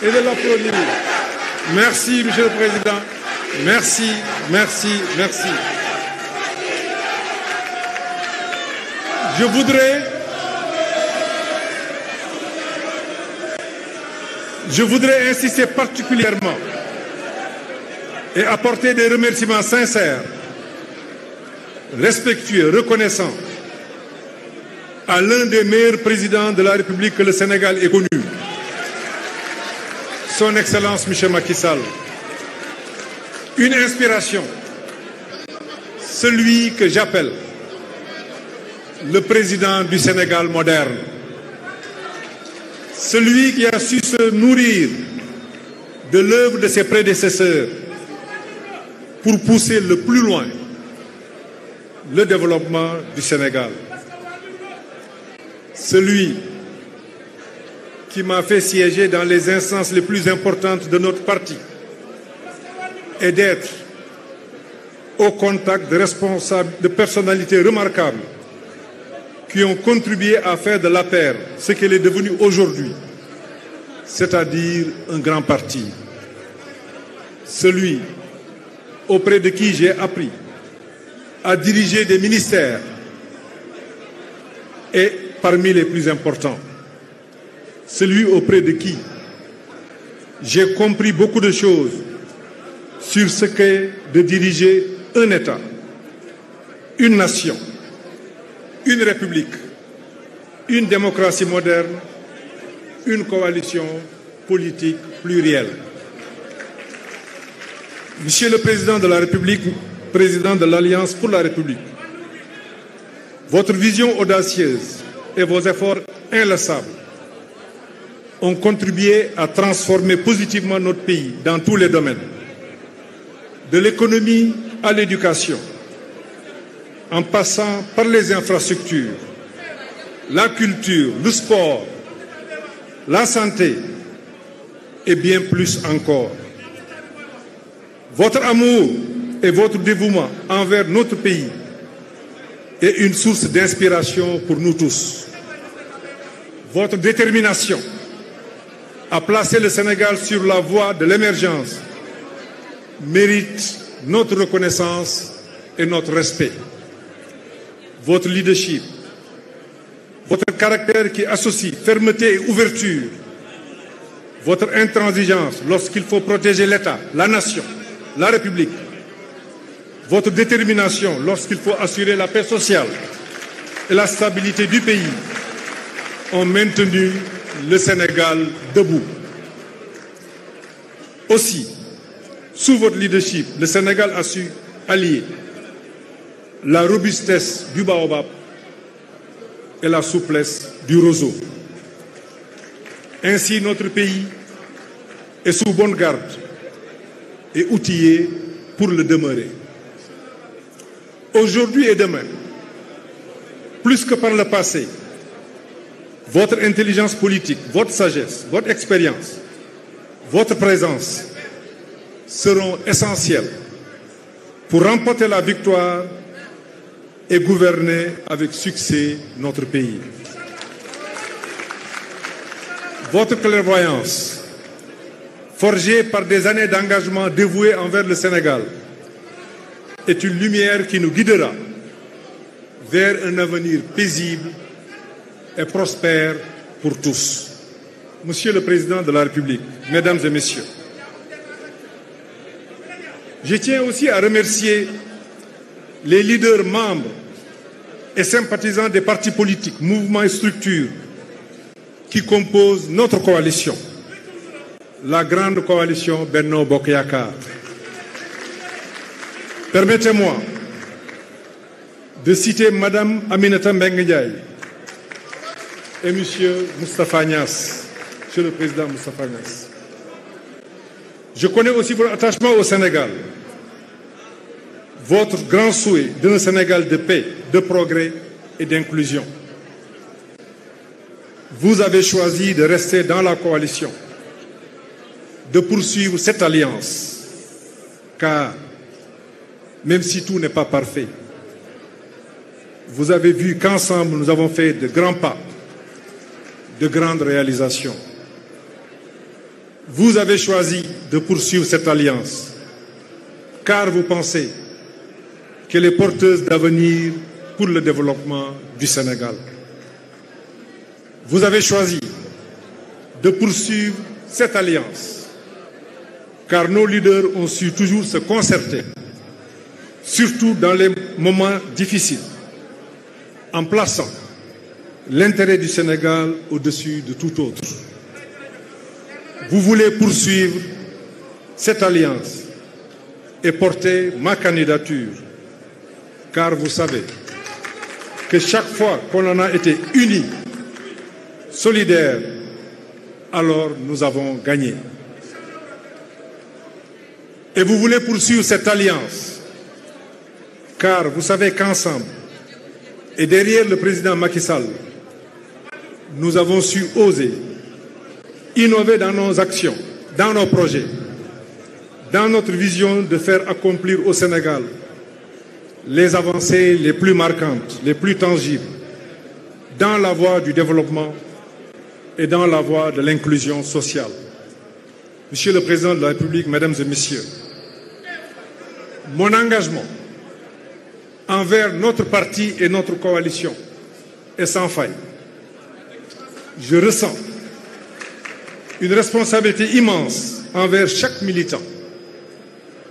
et de l'applaudir. Merci, Monsieur le Président. Merci, merci, merci. Je voudrais insister particulièrement et apporter des remerciements sincères, respectueux, reconnaissants à l'un des meilleurs présidents de la République que le Sénégal ait connu, Son Excellence M. Macky Sall. Une inspiration, celui que j'appelle le président du Sénégal moderne, celui qui a su se nourrir de l'œuvre de ses prédécesseurs pour pousser le plus loin le développement du Sénégal. Celui qui m'a fait siéger dans les instances les plus importantes de notre parti et d'être au contact de responsables, de personnalités remarquables qui ont contribué à faire de l'APR ce qu'elle est devenue aujourd'hui, c'est-à-dire un grand parti. Celui auprès de qui j'ai appris à diriger des ministères et parmi les plus importants, celui auprès de qui j'ai compris beaucoup de choses sur ce qu'est de diriger un État, une nation, une république, une démocratie moderne, une coalition politique plurielle. Monsieur le Président de la République, Président de l'Alliance pour la République, votre vision audacieuse et vos efforts inlassables ont contribué à transformer positivement notre pays dans tous les domaines, de l'économie à l'éducation, en passant par les infrastructures, la culture, le sport, la santé et bien plus encore. Votre amour et votre dévouement envers notre pays est une source d'inspiration pour nous tous. Votre détermination à placer le Sénégal sur la voie de l'émergence mérite notre reconnaissance et notre respect. Votre leadership, votre caractère qui associe fermeté et ouverture, votre intransigeance lorsqu'il faut protéger l'État, la nation, la République, votre détermination lorsqu'il faut assurer la paix sociale et la stabilité du pays ont maintenu le Sénégal debout. Aussi, sous votre leadership, le Sénégal a su allier la robustesse du baobab et la souplesse du roseau. Ainsi, notre pays est sous bonne garde et outillé pour le demeurer. Aujourd'hui et demain, plus que par le passé, votre intelligence politique, votre sagesse, votre expérience, votre présence seront essentielles pour remporter la victoire et gouverner avec succès notre pays. Votre clairvoyance, forgée par des années d'engagement dévoué envers le Sénégal, est une lumière qui nous guidera vers un avenir paisible et prospère pour tous. Monsieur le Président de la République, Mesdames et Messieurs, je tiens aussi à remercier les leaders membres et sympathisants des partis politiques, mouvements et structures qui composent notre coalition, la grande coalition Benno Bokk Yakaar. Permettez-moi de citer Madame Aminata Mbengue Ndiaye et Monsieur Moustapha Niasse, Monsieur le Président Moustapha Niasse. Je connais aussi votre attachement au Sénégal, votre grand souhait d'un Sénégal de paix, de progrès et d'inclusion. Vous avez choisi de rester dans la coalition, de poursuivre cette alliance, car même si tout n'est pas parfait, vous avez vu qu'ensemble nous avons fait de grands pas, de grandes réalisations. Vous avez choisi de poursuivre cette alliance, car vous pensez qu'elle est porteuse d'avenir pour le développement du Sénégal. Vous avez choisi de poursuivre cette alliance, car nos leaders ont su toujours se concerter, surtout dans les moments difficiles, en plaçant l'intérêt du Sénégal au-dessus de tout autre. Vous voulez poursuivre cette alliance et porter ma candidature, car vous savez que chaque fois qu'on en a été unis, solidaires, alors nous avons gagné. Et vous voulez poursuivre cette alliance, car vous savez qu'ensemble, et derrière le président Macky Sall, nous avons su oser, innover dans nos actions, dans nos projets, dans notre vision de faire accomplir au Sénégal les avancées les plus marquantes, les plus tangibles, dans la voie du développement et dans la voie de l'inclusion sociale. Monsieur le Président de la République, Mesdames et Messieurs, mon engagement envers notre parti et notre coalition est sans faille. Je ressens une responsabilité immense envers chaque militant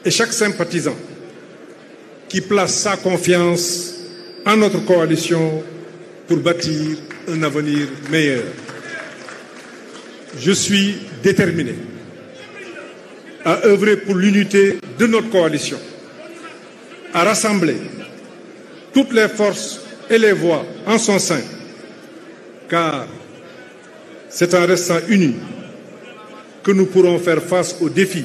et chaque sympathisant qui place sa confiance en notre coalition pour bâtir un avenir meilleur. Je suis déterminé à œuvrer pour l'unité de notre coalition, à rassembler toutes les forces et les voix en son sein, car c'est en restant unis que nous pourrons faire face aux défis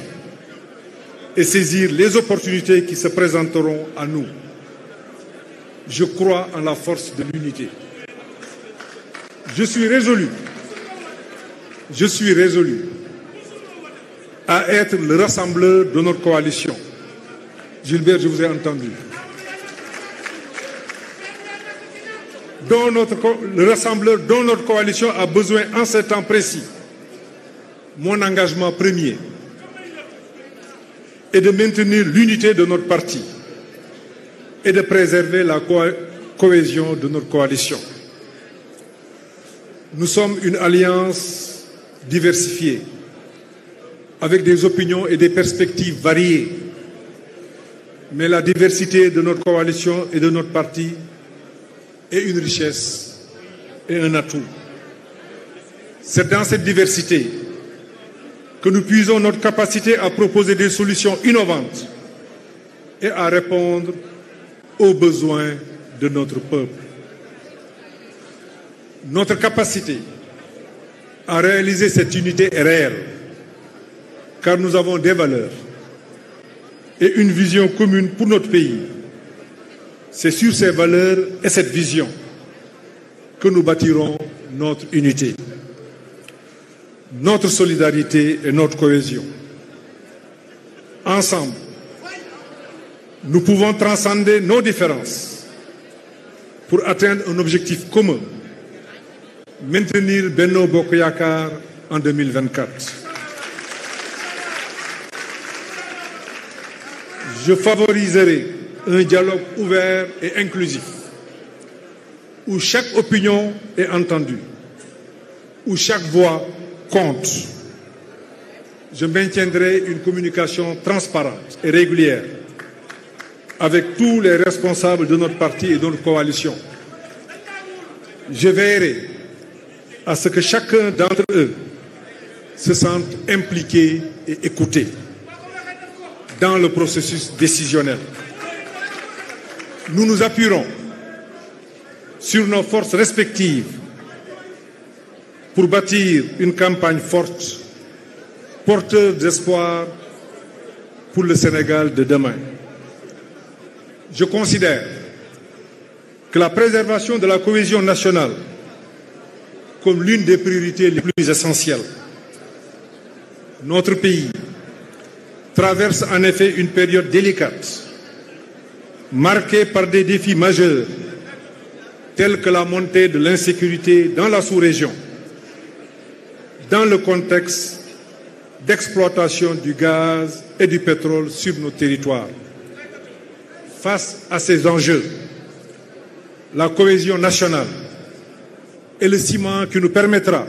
et saisir les opportunités qui se présenteront à nous. Je crois en la force de l'unité. Je suis résolu à être le rassembleur de notre coalition. Gilbert, je vous ai entendu. Le rassembleur dont notre coalition a besoin en ce temps précis. Mon engagement premier est de maintenir l'unité de notre parti et de préserver la cohésion de notre coalition. Nous sommes une alliance diversifiée, avec des opinions et des perspectives variées. Mais la diversité de notre coalition et de notre parti est une richesse et un atout. C'est dans cette diversité que nous puisons notre capacité à proposer des solutions innovantes et à répondre aux besoins de notre peuple. Notre capacité à réaliser cette unité est réelle, car nous avons des valeurs et une vision commune pour notre pays. C'est sur ces valeurs et cette vision que nous bâtirons notre unité, notre solidarité et notre cohésion. Ensemble, nous pouvons transcender nos différences pour atteindre un objectif commun: maintenir Benno Bokk Yakaar en 2024. Je favoriserai un dialogue ouvert et inclusif, où chaque opinion est entendue, où chaque voix compte. Je maintiendrai une communication transparente et régulière avec tous les responsables de notre parti et de notre coalition. Je veillerai à ce que chacun d'entre eux se sente impliqué et écouté dans le processus décisionnel. Nous nous appuierons sur nos forces respectives pour bâtir une campagne forte, porteuse d'espoir pour le Sénégal de demain. Je considère que la préservation de la cohésion nationale comme l'une des priorités les plus essentielles. Notre pays traverse en effet une période délicate, marquée par des défis majeurs, tels que la montée de l'insécurité dans la sous-région, dans le contexte d'exploitation du gaz et du pétrole sur nos territoires. Face à ces enjeux, la cohésion nationale est le ciment qui nous permettra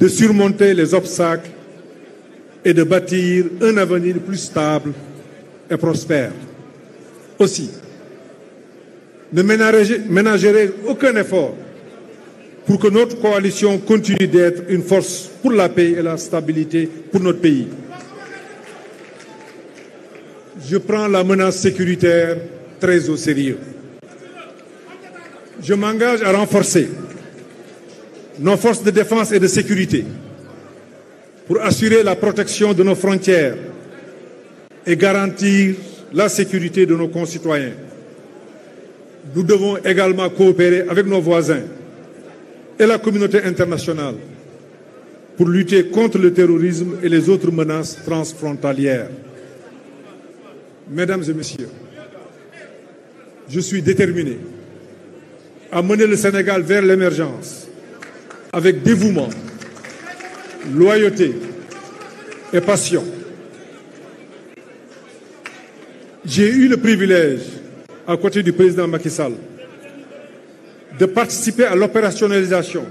de surmonter les obstacles et de bâtir un avenir plus stable et prospère. Aussi, ne ménagerez aucun effort pour que notre coalition continue d'être une force pour la paix et la stabilité pour notre pays. Je prends la menace sécuritaire très au sérieux. Je m'engage à renforcer nos forces de défense et de sécurité pour assurer la protection de nos frontières et garantir la sécurité de nos concitoyens. Nous devons également coopérer avec nos voisins et la communauté internationale pour lutter contre le terrorisme et les autres menaces transfrontalières. Mesdames et messieurs, je suis déterminé à mener le Sénégal vers l'émergence avec dévouement, loyauté et passion. J'ai eu le privilège, à côté du président Macky Sall, de participer à l'opérationnalisation,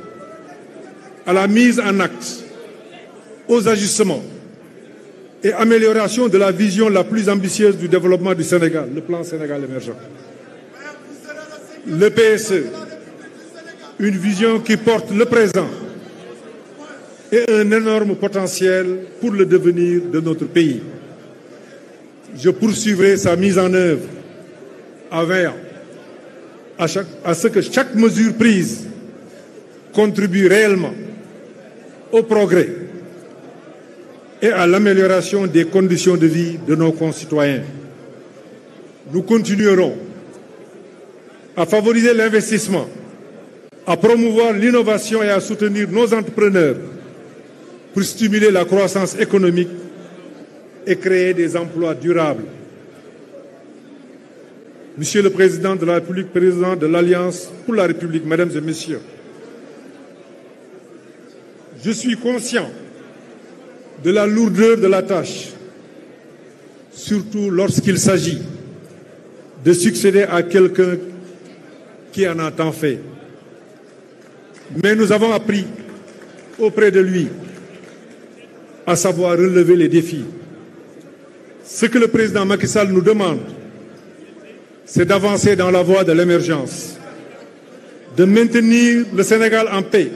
à la mise en acte, aux ajustements et amélioration de la vision la plus ambitieuse du développement du Sénégal, le plan Sénégal émergent. Le PSE, une vision qui porte le présent et un énorme potentiel pour le devenir de notre pays. Je poursuivrai sa mise en œuvre en veillant à ce que chaque mesure prise contribue réellement au progrès et à l'amélioration des conditions de vie de nos concitoyens. Nous continuerons à favoriser l'investissement, à promouvoir l'innovation et à soutenir nos entrepreneurs pour stimuler la croissance économique et créer des emplois durables. Monsieur le Président de la République, Président de l'Alliance pour la République, Mesdames et Messieurs, je suis conscient de la lourdeur de la tâche, surtout lorsqu'il s'agit de succéder à quelqu'un qui en a tant fait. Mais nous avons appris auprès de lui à savoir relever les défis. Ce que le président Macky Sall nous demande, c'est d'avancer dans la voie de l'émergence, de maintenir le Sénégal en paix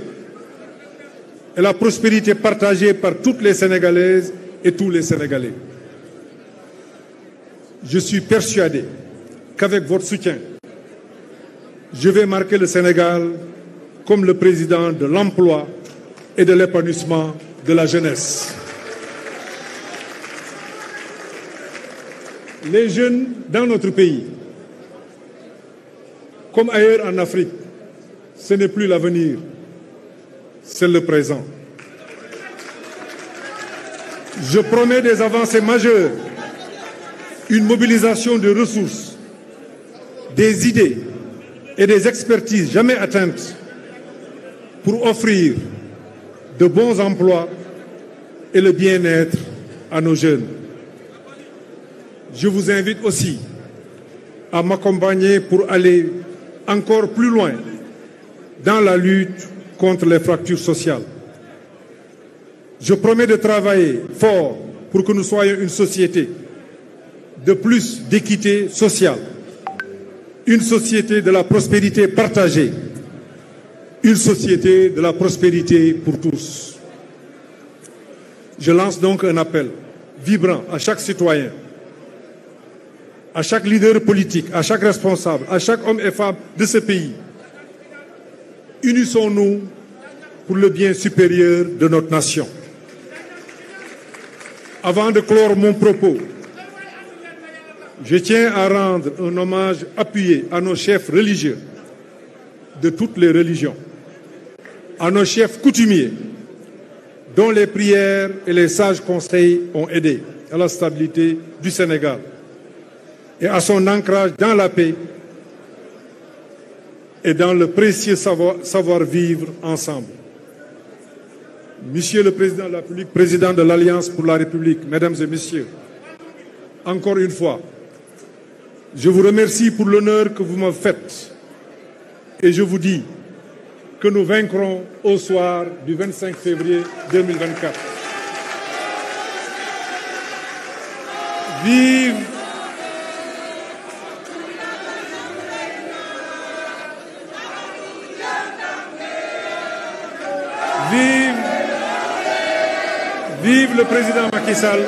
et la prospérité partagée par toutes les Sénégalaises et tous les Sénégalais. Je suis persuadé qu'avec votre soutien, je vais marquer le Sénégal comme le président de l'emploi et de l'épanouissement de la jeunesse. Les jeunes dans notre pays, comme ailleurs en Afrique, ce n'est plus l'avenir, c'est le présent. Je promets des avancées majeures, une mobilisation de ressources, des idées et des expertises jamais atteintes pour offrir de bons emplois et le bien-être à nos jeunes. Je vous invite aussi à m'accompagner pour aller encore plus loin dans la lutte contre les fractures sociales. Je promets de travailler fort pour que nous soyons une société de plus d'équité sociale, une société de la prospérité partagée, une société de la prospérité pour tous. Je lance donc un appel vibrant à chaque citoyen, à chaque leader politique, à chaque responsable, à chaque homme et femme de ce pays. Unissons-nous pour le bien supérieur de notre nation. Avant de clore mon propos, je tiens à rendre un hommage appuyé à nos chefs religieux de toutes les religions, à nos chefs coutumiers, dont les prières et les sages conseils ont aidé à la stabilité du Sénégal et à son ancrage dans la paix et dans le précieux savoir-vivre ensemble. Monsieur le Président de la République, Président de l'Alliance pour la République, Mesdames et Messieurs, encore une fois, je vous remercie pour l'honneur que vous me faites et je vous dis que nous vaincrons au soir du 25 février 2024. Vive Vive le président Macky Sall.